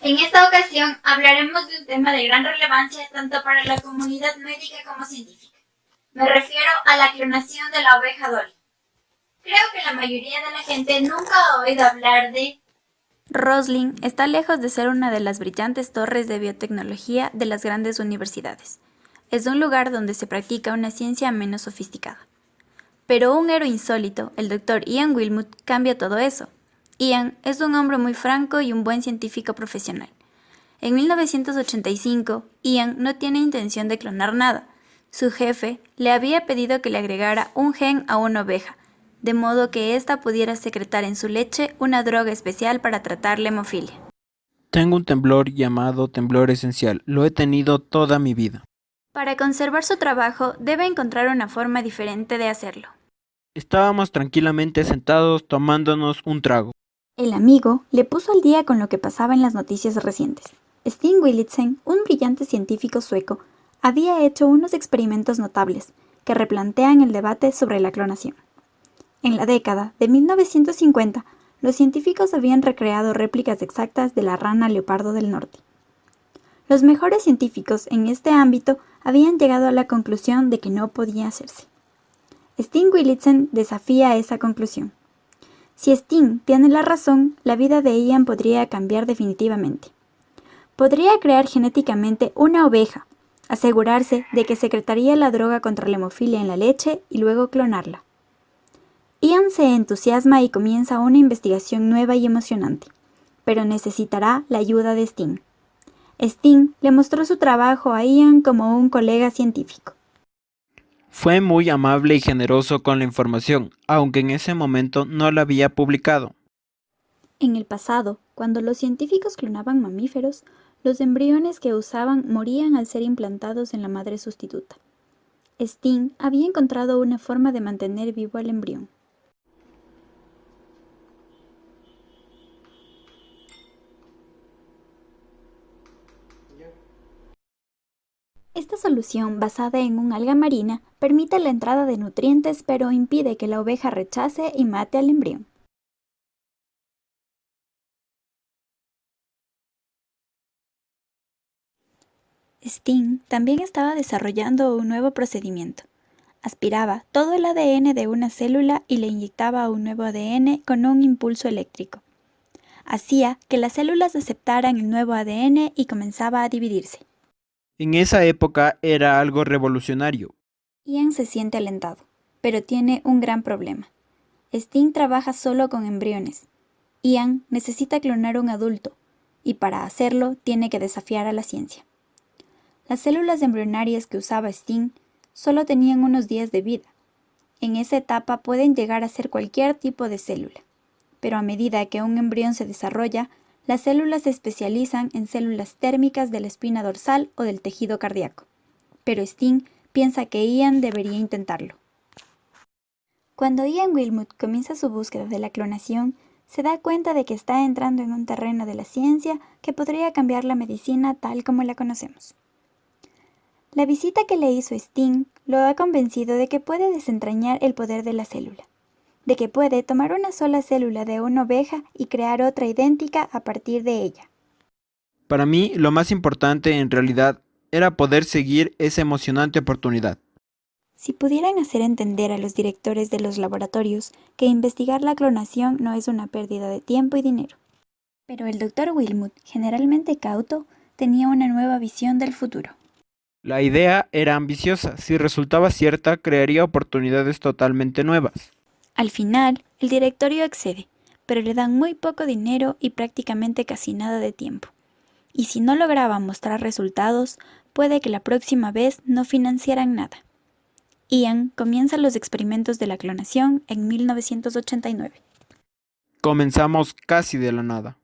En esta ocasión hablaremos de un tema de gran relevancia tanto para la comunidad médica como científica. Me refiero a la clonación de la oveja Dolly. Creo que la mayoría de la gente nunca ha oído hablar de... Roslin está lejos de ser una de las brillantes torres de biotecnología de las grandes universidades. Es un lugar donde se practica una ciencia menos sofisticada. Pero un héroe insólito, el Dr. Ian Wilmut, cambia todo eso. Ian es un hombre muy franco y un buen científico profesional. En 1985, Ian no tiene intención de clonar nada. Su jefe le había pedido que le agregara un gen a una oveja, de modo que ésta pudiera secretar en su leche una droga especial para tratar la hemofilia. Tengo un temblor llamado temblor esencial. Lo he tenido toda mi vida. Para conservar su trabajo, debe encontrar una forma diferente de hacerlo. Estábamos tranquilamente sentados tomándonos un trago. El amigo le puso al día con lo que pasaba en las noticias recientes. Stig Willitsen, un brillante científico sueco, había hecho unos experimentos notables que replantean el debate sobre la clonación. En la década de 1950, los científicos habían recreado réplicas exactas de la rana leopardo del norte. Los mejores científicos en este ámbito habían llegado a la conclusión de que no podía hacerse. Stig Willitsen desafía esa conclusión. Si Stig tiene la razón, la vida de Ian podría cambiar definitivamente. Podría crear genéticamente una oveja, asegurarse de que secretaría la droga contra la hemofilia en la leche y luego clonarla. Ian se entusiasma y comienza una investigación nueva y emocionante, pero necesitará la ayuda de Stig. Stig le mostró su trabajo a Ian como un colega científico. Fue muy amable y generoso con la información, aunque en ese momento no la había publicado. En el pasado, cuando los científicos clonaban mamíferos, los embriones que usaban morían al ser implantados en la madre sustituta. Stig había encontrado una forma de mantener vivo al embrión. Esta solución, basada en un alga marina, permite la entrada de nutrientes, pero impide que la oveja rechace y mate al embrión. Stig también estaba desarrollando un nuevo procedimiento. Aspiraba todo el ADN de una célula y le inyectaba un nuevo ADN con un impulso eléctrico. Hacía que las células aceptaran el nuevo ADN y comenzaba a dividirse. En esa época era algo revolucionario. Ian se siente alentado, pero tiene un gran problema. Stig trabaja solo con embriones. Ian necesita clonar un adulto, y para hacerlo tiene que desafiar a la ciencia. Las células embrionarias que usaba Stig solo tenían unos días de vida. En esa etapa pueden llegar a ser cualquier tipo de célula, pero a medida que un embrión se desarrolla, las células se especializan en células térmicas de la espina dorsal o del tejido cardíaco. Pero Stig piensa que Ian debería intentarlo. Cuando Ian Wilmut comienza su búsqueda de la clonación, se da cuenta de que está entrando en un terreno de la ciencia que podría cambiar la medicina tal como la conocemos. La visita que le hizo Stig lo ha convencido de que puede desentrañar el poder de la célula, de que puede tomar una sola célula de una oveja y crear otra idéntica a partir de ella. Para mí, lo más importante en realidad era poder seguir esa emocionante oportunidad. Si pudieran hacer entender a los directores de los laboratorios que investigar la clonación no es una pérdida de tiempo y dinero. Pero el Dr. Wilmut, generalmente cauto, tenía una nueva visión del futuro. La idea era ambiciosa. Si resultaba cierta, crearía oportunidades totalmente nuevas. Al final, el directorio accede, pero le dan muy poco dinero y prácticamente casi nada de tiempo. Y si no lograba mostrar resultados, puede que la próxima vez no financiaran nada. Ian comienza los experimentos de la clonación en 1989. Comenzamos casi de la nada.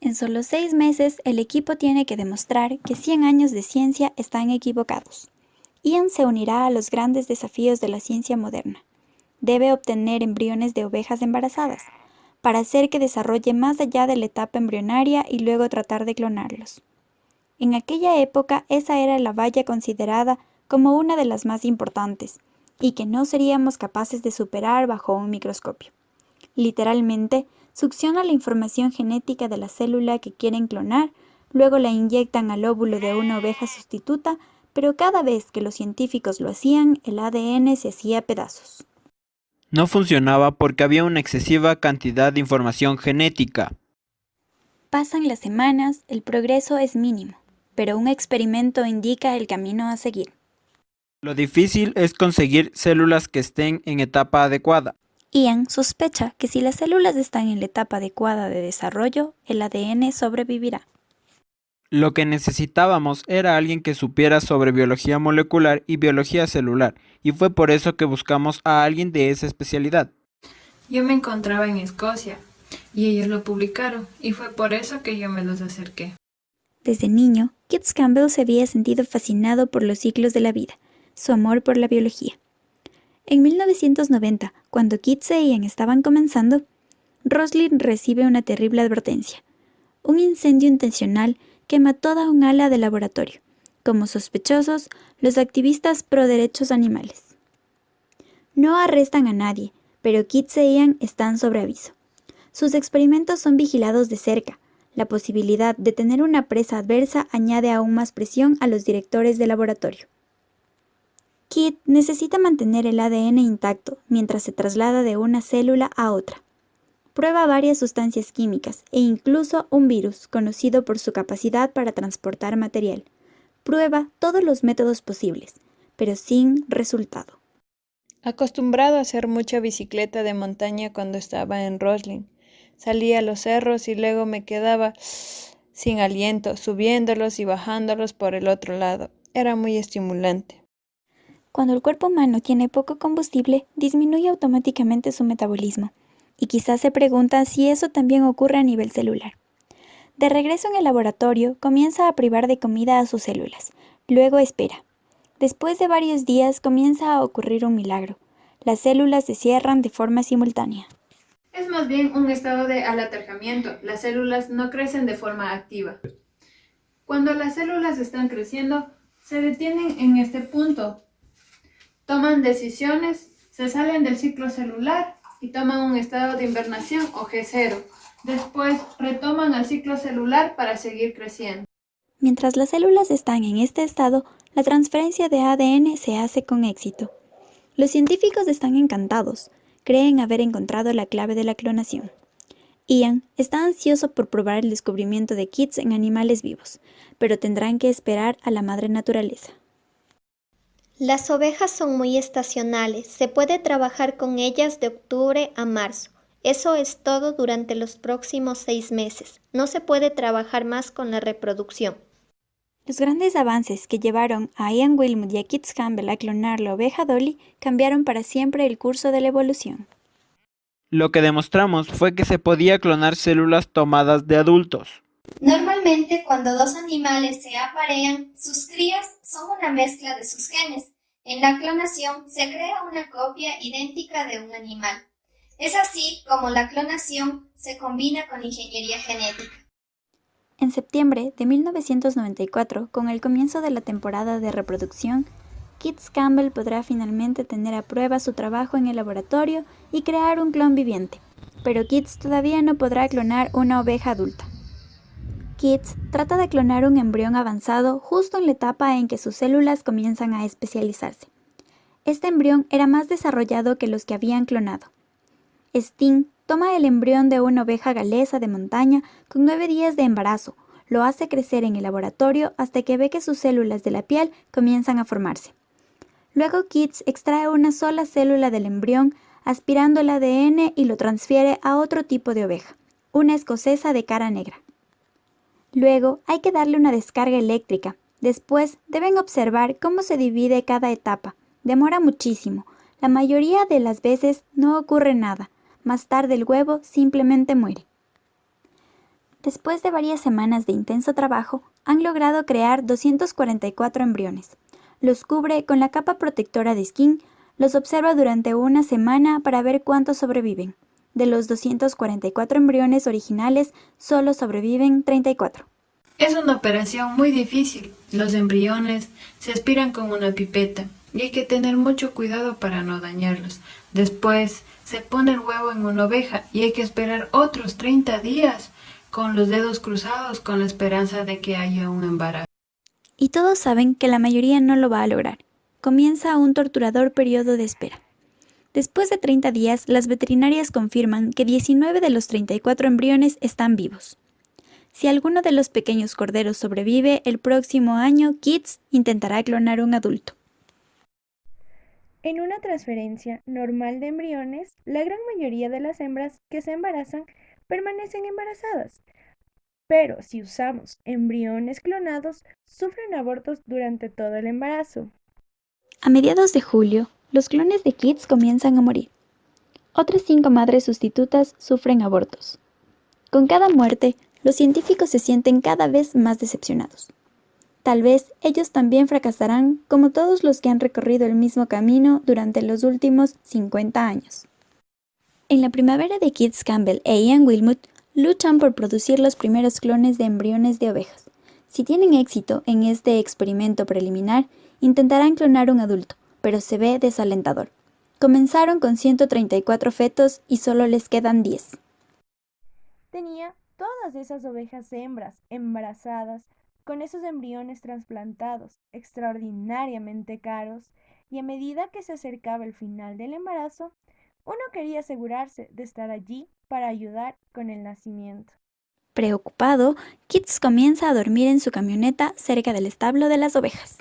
En solo 6 meses, el equipo tiene que demostrar que 100 años de ciencia están equivocados. Ian se unirá a los grandes desafíos de la ciencia moderna. Debe obtener embriones de ovejas embarazadas, para hacer que desarrolle más allá de la etapa embrionaria y luego tratar de clonarlos. En aquella época, esa era la valla considerada como una de las más importantes, y que no seríamos capaces de superar bajo un microscopio. Literalmente, succiona la información genética de la célula que quieren clonar, luego la inyectan al óvulo de una oveja sustituta, pero cada vez que los científicos lo hacían, el ADN se hacía pedazos. No funcionaba porque había una excesiva cantidad de información genética. Pasan las semanas, el progreso es mínimo, pero un experimento indica el camino a seguir. Lo difícil es conseguir células que estén en etapa adecuada. Ian sospecha que si las células están en la etapa adecuada de desarrollo, el ADN sobrevivirá. Lo que necesitábamos era alguien que supiera sobre biología molecular y biología celular, y fue por eso que buscamos a alguien de esa especialidad. Yo me encontraba en Escocia y ellos lo publicaron y fue por eso que yo me los acerqué. Desde niño, Keith Campbell se había sentido fascinado por los ciclos de la vida, su amor por la biología. En 1990, cuando Keith e Ian estaban comenzando, Roslyn recibe una terrible advertencia: un incendio intencional quema toda un ala del laboratorio. Como sospechosos, los activistas pro derechos animales. No arrestan a nadie, pero Keith e Ian están sobre aviso. Sus experimentos son vigilados de cerca. La posibilidad de tener una presa adversa añade aún más presión a los directores del laboratorio. Keith necesita mantener el ADN intacto mientras se traslada de una célula a otra. Prueba varias sustancias químicas e incluso un virus conocido por su capacidad para transportar material. Prueba todos los métodos posibles, pero sin resultado. Acostumbrado a hacer mucha bicicleta de montaña cuando estaba en Roslyn, salía a los cerros y luego me quedaba sin aliento, subiéndolos y bajándolos por el otro lado. Era muy estimulante. Cuando el cuerpo humano tiene poco combustible, disminuye automáticamente su metabolismo. Y quizás se pregunta si eso también ocurre a nivel celular. De regreso en el laboratorio, comienza a privar de comida a sus células. Luego espera. Después de varios días comienza a ocurrir un milagro. Las células se cierran de forma simultánea. Es más bien un estado de alaterjamiento. Las células no crecen de forma activa. Cuando las células están creciendo, se detienen en este punto. Toman decisiones, se salen del ciclo celular y toman un estado de invernación o G0. Después retoman el ciclo celular para seguir creciendo. Mientras las células están en este estado, la transferencia de ADN se hace con éxito. Los científicos están encantados. Creen haber encontrado la clave de la clonación. Ian está ansioso por probar el descubrimiento de Keith en animales vivos, pero tendrán que esperar a la madre naturaleza. Las ovejas son muy estacionales, se puede trabajar con ellas de octubre a marzo. Eso es todo durante los próximos 6 meses. No se puede trabajar más con la reproducción. Los grandes avances que llevaron a Ian Wilmut y a Keith Campbell a clonar la oveja Dolly cambiaron para siempre el curso de la evolución. Lo que demostramos fue que se podía clonar células tomadas de adultos. Normalmente, cuando dos animales se aparean, sus crías son una mezcla de sus genes. En la clonación se crea una copia idéntica de un animal. Es así como la clonación se combina con ingeniería genética. En septiembre de 1994, con el comienzo de la temporada de reproducción, Keith Campbell podrá finalmente tener a prueba su trabajo en el laboratorio y crear un clon viviente, pero Keith todavía no podrá clonar una oveja adulta. Keith trata de clonar un embrión avanzado justo en la etapa en que sus células comienzan a especializarse. Este embrión era más desarrollado que los que habían clonado. Sting toma el embrión de una oveja galesa de montaña con 9 días de embarazo, lo hace crecer en el laboratorio hasta que ve que sus células de la piel comienzan a formarse. Luego Keith extrae una sola célula del embrión, aspirando el ADN y lo transfiere a otro tipo de oveja, una escocesa de cara negra. Luego hay que darle una descarga eléctrica. Después deben observar cómo se divide cada etapa. Demora muchísimo. La mayoría de las veces no ocurre nada. Más tarde el huevo simplemente muere. Después de varias semanas de intenso trabajo, han logrado crear 244 embriones. Los cubre con la capa protectora de skin, los observa durante una semana para ver cuántos sobreviven. De los 244 embriones originales, solo sobreviven 34. Es una operación muy difícil. Los embriones se aspiran con una pipeta y hay que tener mucho cuidado para no dañarlos. Después se pone el huevo en una oveja y hay que esperar otros 30 días con los dedos cruzados con la esperanza de que haya un embarazo. Y todos saben que la mayoría no lo va a lograr. Comienza un torturador periodo de espera. Después de 30 días, las veterinarias confirman que 19 de los 34 embriones están vivos. Si alguno de los pequeños corderos sobrevive, el próximo año Kitts intentará clonar un adulto. En una transferencia normal de embriones, la gran mayoría de las hembras que se embarazan permanecen embarazadas. Pero si usamos embriones clonados, sufren abortos durante todo el embarazo. A mediados de julio, los clones de Kitts comienzan a morir. Otras 5 madres sustitutas sufren abortos. Con cada muerte, los científicos se sienten cada vez más decepcionados. Tal vez ellos también fracasarán como todos los que han recorrido el mismo camino durante los últimos 50 años. En la primavera de Kitts Campbell e Ian Wilmut luchan por producir los primeros clones de embriones de ovejas. Si tienen éxito en este experimento preliminar, intentarán clonar un adulto, pero se ve desalentador. Comenzaron con 134 fetos y solo les quedan 10. Tenía todas esas ovejas hembras embarazadas con esos embriones trasplantados, extraordinariamente caros, y a medida que se acercaba el final del embarazo, uno quería asegurarse de estar allí para ayudar con el nacimiento. Preocupado, Kitts comienza a dormir en su camioneta cerca del establo de las ovejas.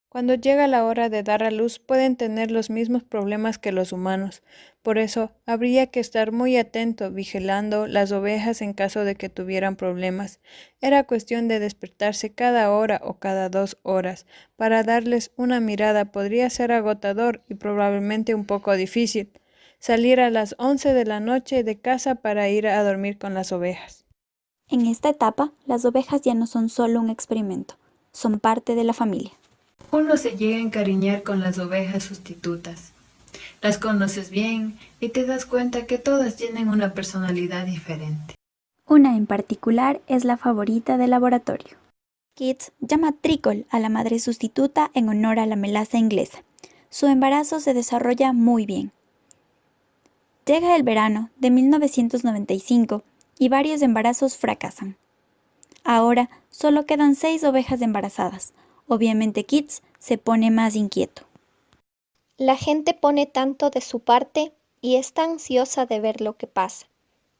Cuando llega la hora de dar a luz pueden tener los mismos problemas que los humanos. Por eso, habría que estar muy atento vigilando las ovejas en caso de que tuvieran problemas. Era cuestión de despertarse cada hora o cada 2 horas. Para darles una mirada podría ser agotador y probablemente un poco difícil. Salir a las 11 de la noche de casa para ir a dormir con las ovejas. En esta etapa, las ovejas ya no son solo un experimento, son parte de la familia. Uno se llega a encariñar con las ovejas sustitutas. Las conoces bien y te das cuenta que todas tienen una personalidad diferente. Una en particular es la favorita del laboratorio. Kitts llama Trickle a la madre sustituta en honor a la melaza inglesa. Su embarazo se desarrolla muy bien. Llega el verano de 1995 y varios embarazos fracasan. Ahora solo quedan 6 ovejas embarazadas. Obviamente Kitts se pone más inquieto. La gente pone tanto de su parte y está ansiosa de ver lo que pasa.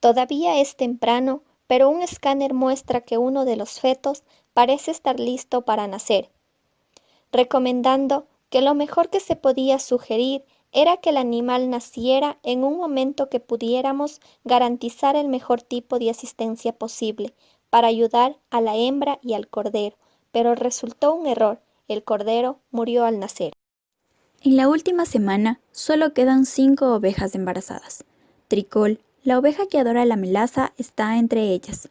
Todavía es temprano, pero un escáner muestra que uno de los fetos parece estar listo para nacer, recomendando que lo mejor que se podía sugerir era que el animal naciera en un momento que pudiéramos garantizar el mejor tipo de asistencia posible para ayudar a la hembra y al cordero, pero resultó un error. El cordero murió al nacer. En la última semana solo quedan 5 ovejas embarazadas. Tricol, la oveja que adora la melaza, está entre ellas.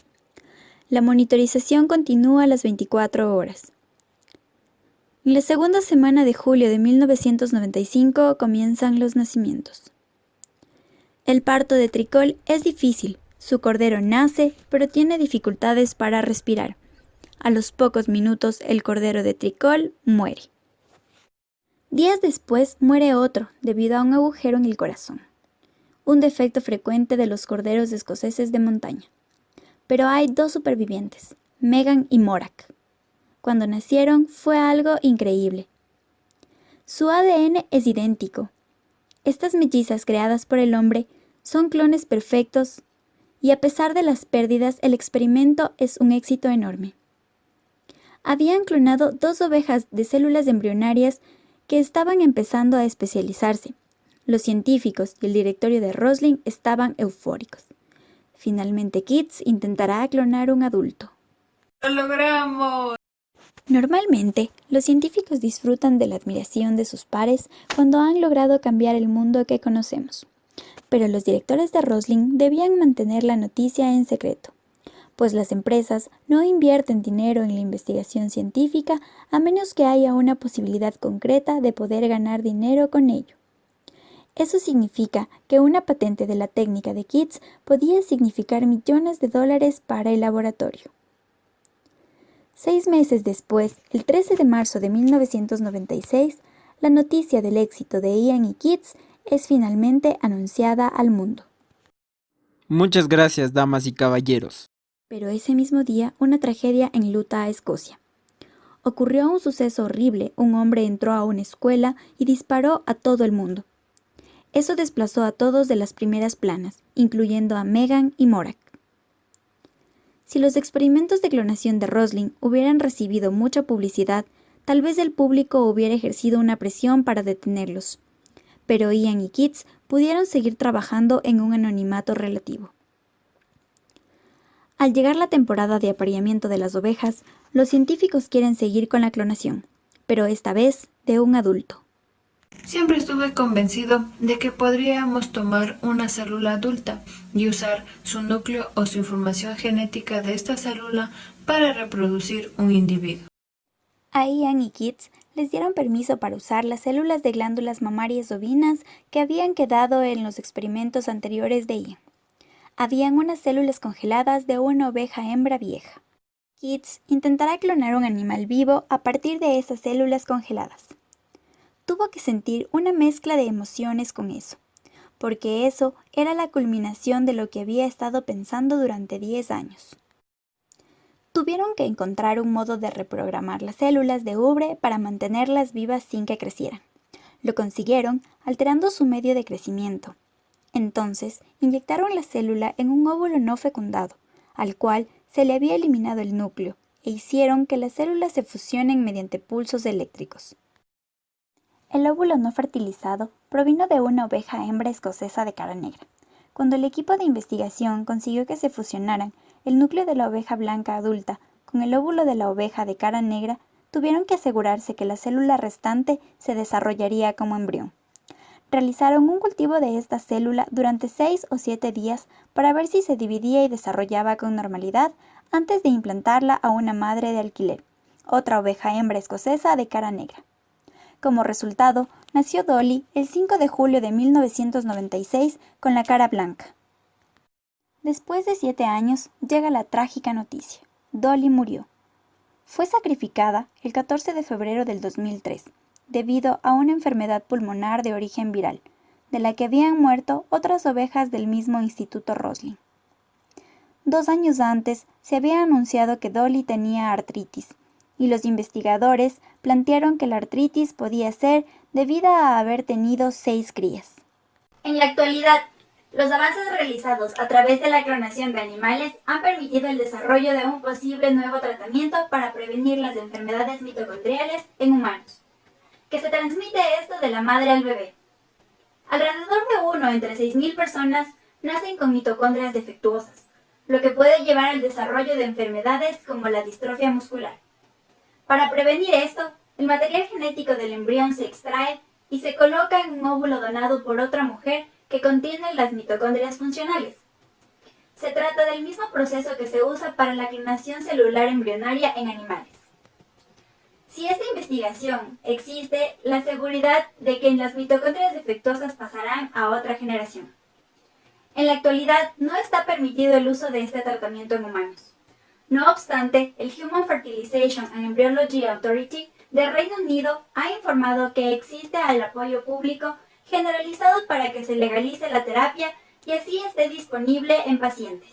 La monitorización continúa a las 24 horas. En la segunda semana de julio de 1995 comienzan los nacimientos. El parto de Tricol es difícil. Su cordero nace, pero tiene dificultades para respirar. A los pocos minutos, el cordero de Tricol muere. Días después muere otro debido a un agujero en el corazón, un defecto frecuente de los corderos escoceses de montaña. Pero hay 2 supervivientes, Megan y Morak. Cuando nacieron fue algo increíble. Su ADN es idéntico. Estas mellizas creadas por el hombre son clones perfectos y a pesar de las pérdidas, el experimento es un éxito enorme. Habían clonado 2 ovejas de células embrionarias que estaban empezando a especializarse. Los científicos y el directorio de Roslin estaban eufóricos. Finalmente Kitts intentará clonar un adulto. ¡Lo logramos! Normalmente, los científicos disfrutan de la admiración de sus pares cuando han logrado cambiar el mundo que conocemos. Pero los directores de Roslin debían mantener la noticia en secreto, pues las empresas no invierten dinero en la investigación científica a menos que haya una posibilidad concreta de poder ganar dinero con ello. Eso significa que una patente de la técnica de Kitts podía significar millones de dólares para el laboratorio. 6 meses después, el 13 de marzo de 1996, la noticia del éxito de Ian y Keats es finalmente anunciada al mundo. Muchas gracias, damas y caballeros. Pero ese mismo día, una tragedia enluta a Escocia. Ocurrió un suceso horrible. Un hombre entró a una escuela y disparó a todo el mundo. Eso desplazó a todos de las primeras planas, incluyendo a Meghan y Morak. Si los experimentos de clonación de Roslin hubieran recibido mucha publicidad, tal vez el público hubiera ejercido una presión para detenerlos. Pero Ian y Keats pudieron seguir trabajando en un anonimato relativo. Al llegar la temporada de apareamiento de las ovejas, los científicos quieren seguir con la clonación, pero esta vez de un adulto. Siempre estuve convencido de que podríamos tomar una célula adulta y usar su núcleo o su información genética de esta célula para reproducir un individuo. A Ian y Keats les dieron permiso para usar las células de glándulas mamarias ovinas que habían quedado en los experimentos anteriores de Ian. Habían unas células congeladas de una oveja hembra vieja. Keats intentará clonar un animal vivo a partir de esas células congeladas. Tuvo que sentir una mezcla de emociones con eso, porque eso era la culminación de lo que había estado pensando durante 10 años. Tuvieron que encontrar un modo de reprogramar las células de ubre para mantenerlas vivas sin que crecieran. Lo consiguieron alterando su medio de crecimiento. Entonces, inyectaron la célula en un óvulo no fecundado, al cual se le había eliminado el núcleo, e hicieron que las células se fusionen mediante pulsos eléctricos. El óvulo no fertilizado provino de una oveja hembra escocesa de cara negra. Cuando el equipo de investigación consiguió que se fusionaran el núcleo de la oveja blanca adulta con el óvulo de la oveja de cara negra, tuvieron que asegurarse que la célula restante se desarrollaría como embrión. Realizaron un cultivo de esta célula durante 6 o 7 días para ver si se dividía y desarrollaba con normalidad antes de implantarla a una madre de alquiler, otra oveja hembra escocesa de cara negra. Como resultado, nació Dolly el 5 de julio de 1996 con la cara blanca. Después de 7 años, llega la trágica noticia. Dolly murió. Fue sacrificada el 14 de febrero del 2003, debido a una enfermedad pulmonar de origen viral, de la que habían muerto otras ovejas del mismo Instituto Roslin. 2 años antes, se había anunciado que Dolly tenía artritis, y los investigadores plantearon que la artritis podía ser debida a haber tenido 6 crías. En la actualidad, los avances realizados a través de la clonación de animales han permitido el desarrollo de un posible nuevo tratamiento para prevenir las enfermedades mitocondriales en humanos, que se transmite esto de la madre al bebé. Alrededor de 1 entre 6.000 personas nacen con mitocondrias defectuosas, lo que puede llevar al desarrollo de enfermedades como la distrofia muscular. Para prevenir esto, el material genético del embrión se extrae y se coloca en un óvulo donado por otra mujer que contiene las mitocondrias funcionales. Se trata del mismo proceso que se usa para la clonación celular embrionaria en animales. Si esta investigación existe, la seguridad de que las mitocondrias defectuosas pasarán a otra generación. En la actualidad, no está permitido el uso de este tratamiento en humanos. No obstante, el Human Fertilization and Embryology Authority de Reino Unido ha informado que existe el apoyo público generalizado para que se legalice la terapia y así esté disponible en pacientes.